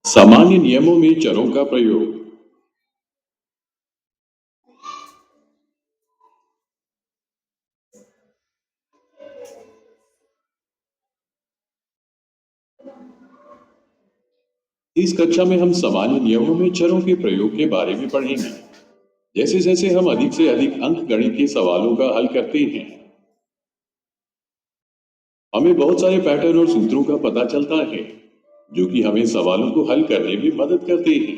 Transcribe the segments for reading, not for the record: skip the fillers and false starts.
सामान्य नियमों में चरों का प्रयोग। इस कक्षा में हम सामान्य नियमों में चरों के प्रयोग के बारे में पढ़ेंगे। जैसे जैसे हम अधिक से अधिक अंकगणित के सवालों का हल करते हैं, हमें बहुत सारे पैटर्न और सूत्रों का पता चलता है, जो कि हमें सवालों को हल करने में मदद करते हैं।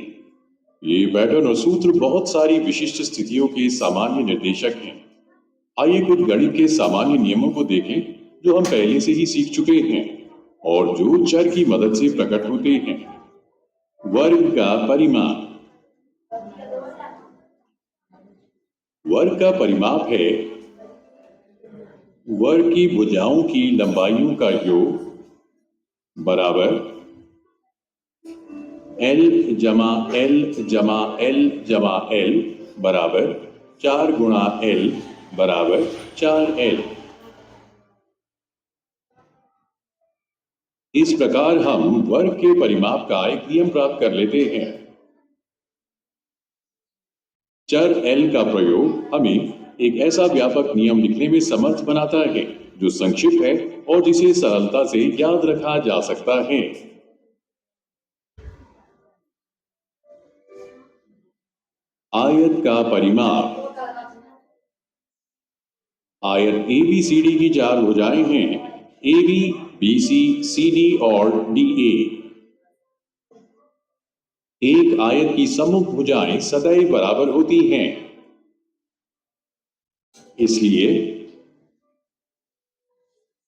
ये पैटर्न और सूत्र बहुत सारी विशिष्ट स्थितियों के सामान्य निर्देशक हैं। आइए कुछ गणित के सामान्य नियमों को देखें, जो हम पहले से ही सीख चुके हैं और जो चर की मदद से प्रकट होते हैं। वर्ग का परिमाप। वर्ग का परिमाप है वर्ग की भुजाओं की लंबाइयों का योग बराबर L जमा L जमा L जमा L बराबर 4 गुणा L बराबर 4L। इस प्रकार हम वर्ग के परिमाप का एक नियम प्राप्त कर लेते हैं। चर L का प्रयोग हमें एक ऐसा व्यापक नियम लिखने में समर्थ बनाता है, जो संक्षिप्त है और जिसे सरलता से याद रखा जा सकता है। आयत का परिमाप। आयत ABCD की 4 भुजाएं हैं, AB, BC, CD और DA। एक आयत की सम्मुख भुजाएं सदैव बराबर होती हैं, इसलिए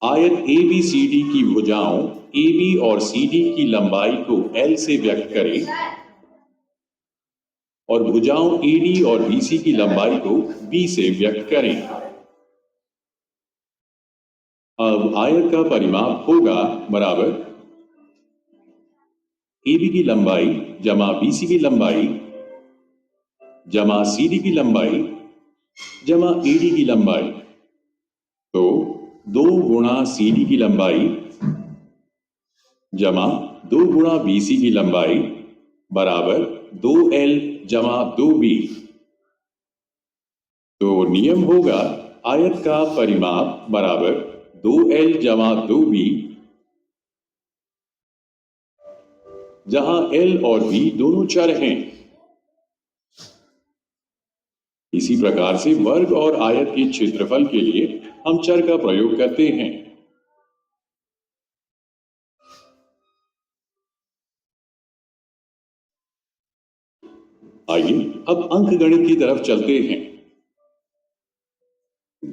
आयत ABCD की भुजाओं AB और CD की लंबाई को L से व्यक्त करें और भुजाओं AD और BC की लंबाई को B से व्यक्त करें। अब आयत का परिमाप होगा बराबर AB की लंबाई जमा BC की लंबाई जमा CD की लंबाई जमा AD की लंबाई। तो 2 गुणा CD की लंबाई जमा 2 गुणा BC की लंबाई बराबर 2L जमा 2B। तो नियम होगा आयत का परिमाप बराबर 2L जमा 2B, जहां L और B दोनों चर हैं। इसी प्रकार से वर्ग और आयत के क्षेत्रफल के लिए हम चर का प्रयोग करते हैं। आइए अब अंकगणित की तरफ चलते हैं।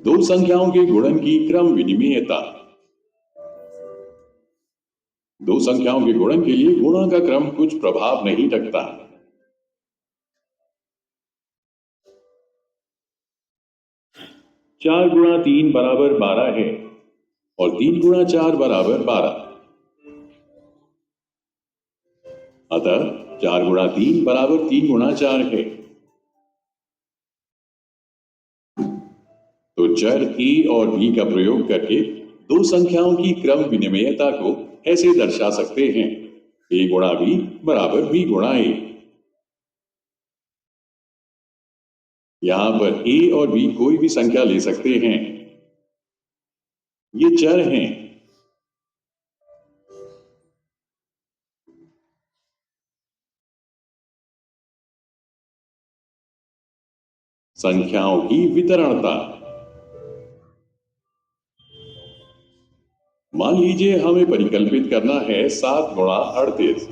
दो संख्याओं के गुणन की क्रम विनिमेयता। दो संख्याओं के गुणन के लिए गुणा का क्रम कुछ प्रभाव नहीं रखता। चार गुणा 3 बराबर 12 है और 3 गुणा 4 बराबर 12। अतः 4 गुणा 3 बराबर 3 गुणा 4 है। तो चर A और B का प्रयोग करके दो संख्याओं की क्रम विनिमेयता को ऐसे दर्शा सकते हैं: A गुणा B बराबर B गुणा A। यहां पर A और B कोई भी संख्या ले सकते हैं, ये चर हैं। संख्याओं की वितरणता। मान लीजिए हमें परिकल्पित करना है 7 गुणा 38।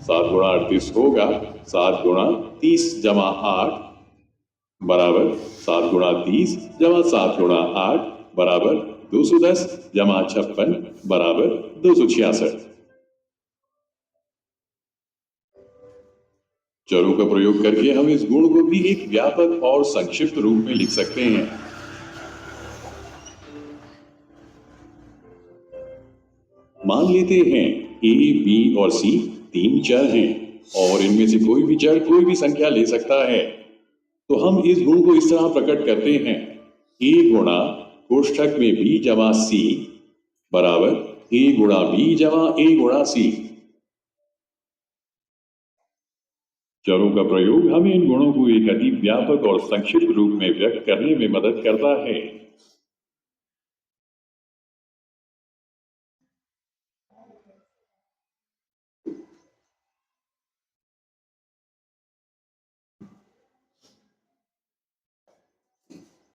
7 गुणा 38 होगा 7 गुणा 30 जमा 8 बराबर 7 गुणा 30 जमा 7 गुणा 8 बराबर 210 जमा 56 बराबर 266। चरों का प्रयोग करके हम इस गुण को भी एक व्यापक और संक्षिप्त रूप में लिख सकते हैं। मान लेते हैं A, B और C तीन चर हैं और इनमें से कोई भी चर कोई भी संख्या ले सकता है। तो हम इस गुण को इस तरह प्रकट करते हैं: A गुणा कोष्ठक में B जमा C बराबर ए गुणा बी जमा ए गुणा सी। चरों का प्रयोग हमें इन गुणों को एक अति व्यापक और संक्षिप्त रूप में व्यक्त करने में मदद करता है।